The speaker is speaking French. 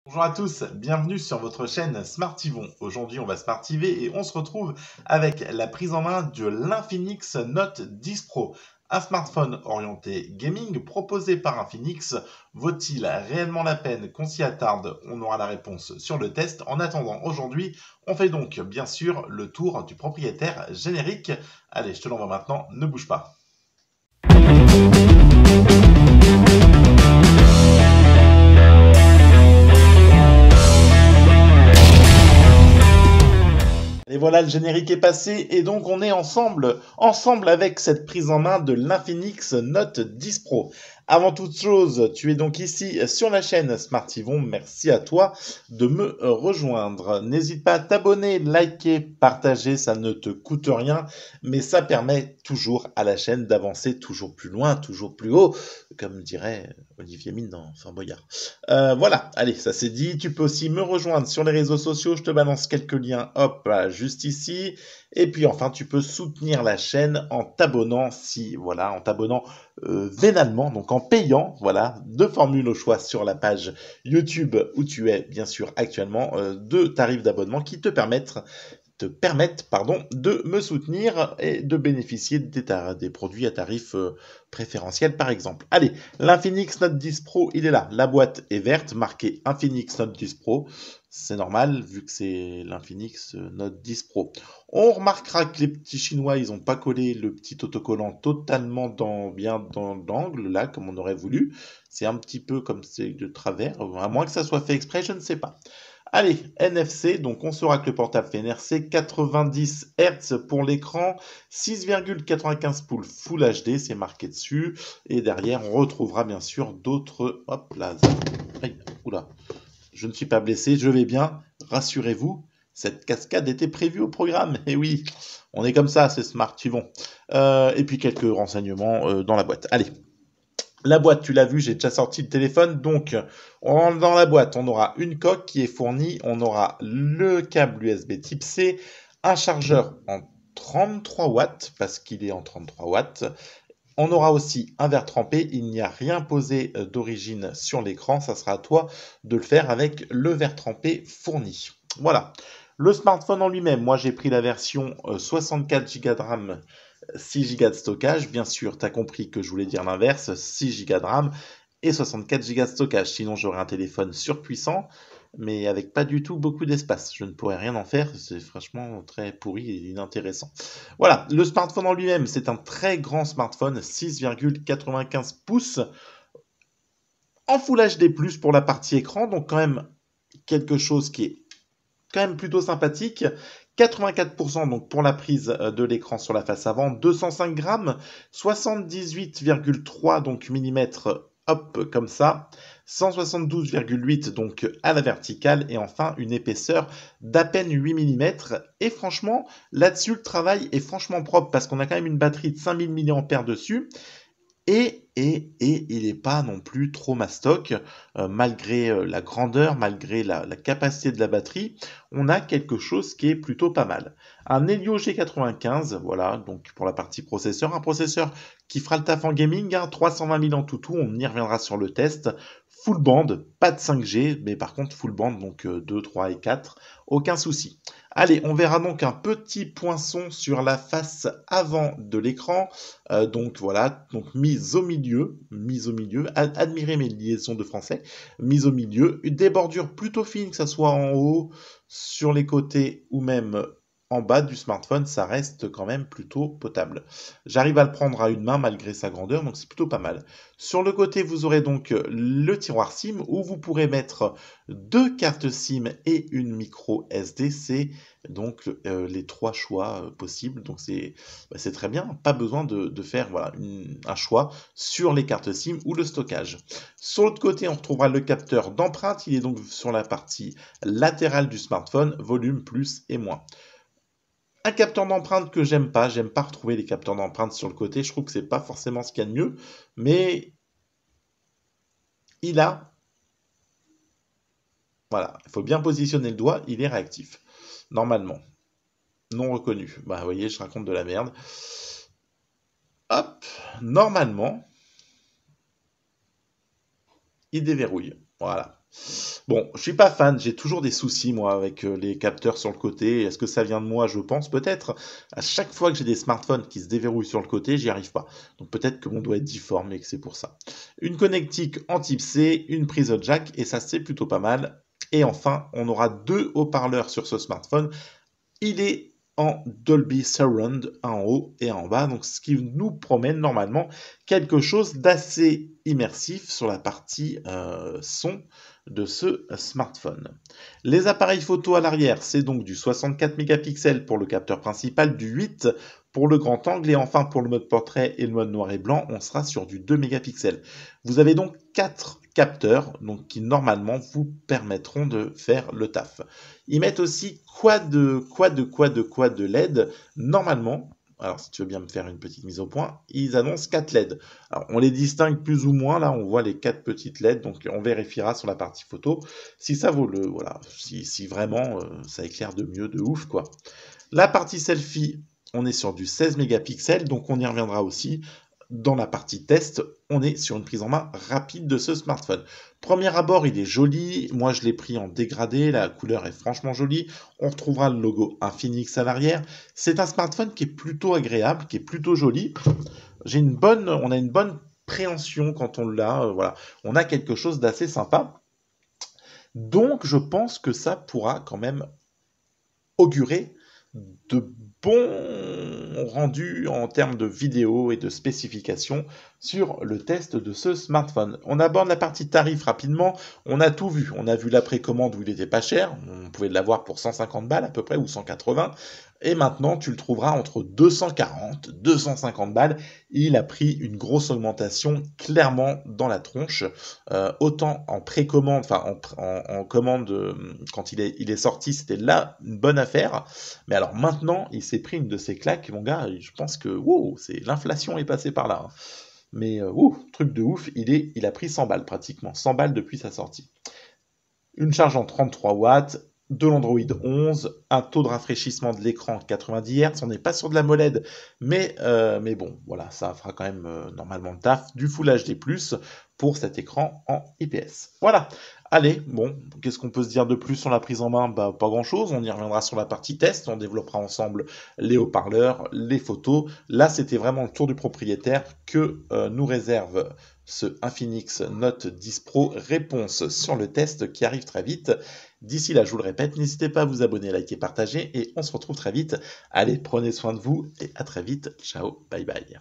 Bonjour à tous, bienvenue sur votre chaîne Smartivon. Aujourd'hui, on va smartiver et on se retrouve avec la prise en main de l'Infinix Note 10 Pro. Un smartphone orienté gaming proposé par Infinix. Vaut-il réellement la peine qu'on s'y attarde? On aura la réponse sur le test. En attendant, aujourd'hui, on fait donc bien sûr le tour du propriétaire générique. Allez, je te l'envoie maintenant, ne bouge pas. Et voilà, le générique est passé et donc on est ensemble avec cette prise en main de l'Infinix Note 10 Pro. Avant toute chose, tu es donc ici sur la chaîne Smartivon. Merci à toi de me rejoindre. N'hésite pas à t'abonner, liker, partager, ça ne te coûte rien, mais ça permet toujours à la chaîne d'avancer toujours plus loin, toujours plus haut, comme dirait Olivier Mine dans Fort Boyard. Voilà, allez, ça c'est dit. Tu peux aussi me rejoindre sur les réseaux sociaux. Je te balance quelques liens, hop, là, juste ici. Et puis enfin, tu peux soutenir la chaîne en t'abonnant, en t'abonnant vénalement, donc en payant, voilà, deux formules au choix sur la page YouTube où tu es, bien sûr, actuellement, deux tarifs d'abonnement qui te permettent de me soutenir et de bénéficier des produits à tarif préférentiel par exemple. Allez, l'Infinix Note 10 Pro, il est là. La boîte est verte, marquée Infinix Note 10 Pro. C'est normal vu que c'est l'Infinix Note 10 Pro. On remarquera que les petits Chinois, ils n'ont pas collé le petit autocollant totalement bien dans l'angle, là, comme on aurait voulu. C'est un petit peu comme c'est de travers, à moins que ça soit fait exprès, je ne sais pas. Allez, NFC, donc on saura que le portable fait NFC, 90 Hz pour l'écran, 6,95 pouces Full HD, c'est marqué dessus, et derrière on retrouvera bien sûr d'autres, hop là, aïe, oula, je ne suis pas blessé, je vais bien, rassurez-vous, cette cascade était prévue au programme, et oui, on est comme ça, c'est smart, suivons. Et puis quelques renseignements dans la boîte, allez. La boîte, tu l'as vu, j'ai déjà sorti le téléphone. Donc, dans la boîte, on aura une coque qui est fournie. On aura le câble USB type C, un chargeur en 33 watts, parce qu'il est en 33 watts. On aura aussi un verre trempé. Il n'y a rien posé d'origine sur l'écran. Ça sera à toi de le faire avec le verre trempé fourni. Voilà. Le smartphone en lui-même, moi j'ai pris la version 64 Go de RAM, 6 Go de stockage. Bien sûr, tu as compris que je voulais dire l'inverse, 6 Go de RAM et 64 Go de stockage. Sinon, j'aurais un téléphone surpuissant, mais avec pas du tout beaucoup d'espace. Je ne pourrais rien en faire, c'est franchement très pourri et inintéressant. Voilà, le smartphone en lui-même, c'est un très grand smartphone, 6,95 pouces, en Full HD+, pour la partie écran, donc quand même quelque chose qui est quand même plutôt sympathique. 84% donc pour la prise de l'écran sur la face avant, 205 grammes, 78,3 donc millimètres, hop, comme ça, 172,8 donc à la verticale, et enfin une épaisseur d'à peine 8 mm. Et franchement, là-dessus, le travail est franchement propre parce qu'on a quand même une batterie de 5000 mAh dessus. Et il n'est pas non plus trop mastoc, malgré la grandeur, malgré la capacité de la batterie, on a quelque chose qui est plutôt pas mal. Un Helio G95, voilà, donc pour la partie processeur, un processeur qui fera le taf en gaming, hein, 320 000 en tout, on y reviendra sur le test. Full band, pas de 5G, mais par contre full band, donc 2, 3 et 4, aucun souci. Allez, on verra donc un petit poinçon sur la face avant de l'écran. Donc voilà, donc mise au milieu, admirez mes liaisons de français, mise au milieu, des bordures plutôt fines, que ce soit en haut, sur les côtés ou même en bas du smartphone, ça reste quand même plutôt potable. J'arrive à le prendre à une main malgré sa grandeur, donc c'est plutôt pas mal. Sur le côté, vous aurez donc le tiroir SIM où vous pourrez mettre deux cartes SIM et une micro SD. C'est donc les trois choix possibles. Donc c'est très bien, pas besoin de faire voilà, un choix sur les cartes SIM ou le stockage. Sur l'autre côté, on retrouvera le capteur d'empreinte. Il est donc sur la partie latérale du smartphone, volume plus et moins. Un capteur d'empreinte que j'aime pas retrouver les capteurs d'empreinte sur le côté, je trouve que c'est pas forcément ce qu'il y a de mieux, mais voilà, il faut bien positionner le doigt, il est réactif, normalement. Non reconnu. Bah, vous voyez, je raconte de la merde. Hop, normalement, il déverrouille. Voilà. Bon, je suis pas fan, j'ai toujours des soucis moi avec les capteurs sur le côté. Est-ce que ça vient de moi? Je pense peut-être. À chaque fois que j'ai des smartphones qui se déverrouillent sur le côté, j'y arrive pas. Donc peut-être que mon doigt est difforme et que c'est pour ça. Une connectique en type C, une prise jack et ça c'est plutôt pas mal. Et enfin, on aura deux haut-parleurs sur ce smartphone. Il est en Dolby Surround, un en haut et un en bas, donc ce qui nous promet normalement quelque chose d'assez immersif sur la partie son de ce smartphone. Les appareils photo à l'arrière, c'est donc du 64 mégapixels pour le capteur principal, du 8 pour le grand angle et enfin pour le mode portrait et le mode noir et blanc, on sera sur du 2 mégapixels. Vous avez donc 4 capteurs donc, qui normalement vous permettront de faire le taf. Ils mettent aussi quad LED. Normalement, alors si tu veux bien me faire une petite mise au point, ils annoncent 4 LED. Alors on les distingue plus ou moins, là on voit les 4 petites LED, donc on vérifiera sur la partie photo si ça vaut le, voilà, si vraiment ça éclaire de mieux, de ouf quoi. La partie selfie, on est sur du 16 mégapixels, donc on y reviendra aussi. Dans la partie test, on est sur une prise en main rapide de ce smartphone. Premier abord, il est joli. Moi, je l'ai pris en dégradé. La couleur est franchement jolie. On retrouvera le logo Infinix à l'arrière. C'est un smartphone qui est plutôt agréable, qui est plutôt joli. On a une bonne préhension quand on l'a. Voilà, on a quelque chose d'assez sympa. Donc, je pense que ça pourra quand même augurer de bons rendus en termes de vidéo et de spécifications sur le test de ce smartphone. On aborde la partie tarif rapidement. On a tout vu. On a vu la précommande où il était pas cher. On pouvait l'avoir pour 150 balles à peu près ou 180. Et maintenant, tu le trouveras entre 240, 250 balles. Il a pris une grosse augmentation clairement dans la tronche. Autant en précommande, enfin en commande, quand il est sorti, c'était là une bonne affaire. Mais alors maintenant, il s'est pris une de ces claques, mon gars. Je pense que wow, l'inflation est passée par là. Hein. Mais truc de ouf, il a pris 100 balles pratiquement, 100 balles depuis sa sortie. Une charge en 33 watts, de l'Android 11, un taux de rafraîchissement de l'écran 90 Hz, on n'est pas sur de la MOLED, mais bon, voilà, ça fera quand même normalement le taf, du Full HD+, pour cet écran en IPS. Voilà, allez, bon, qu'est-ce qu'on peut se dire de plus sur la prise en main? Bah, pas grand-chose, on y reviendra sur la partie test, on développera ensemble les haut-parleurs, les photos. Là, c'était vraiment le tour du propriétaire que nous réserve ce Infinix Note 10 Pro. Réponse sur le test qui arrive très vite. D'ici là, je vous le répète, n'hésitez pas à vous abonner, liker, partager et on se retrouve très vite. Allez, prenez soin de vous et à très vite. Ciao, bye bye.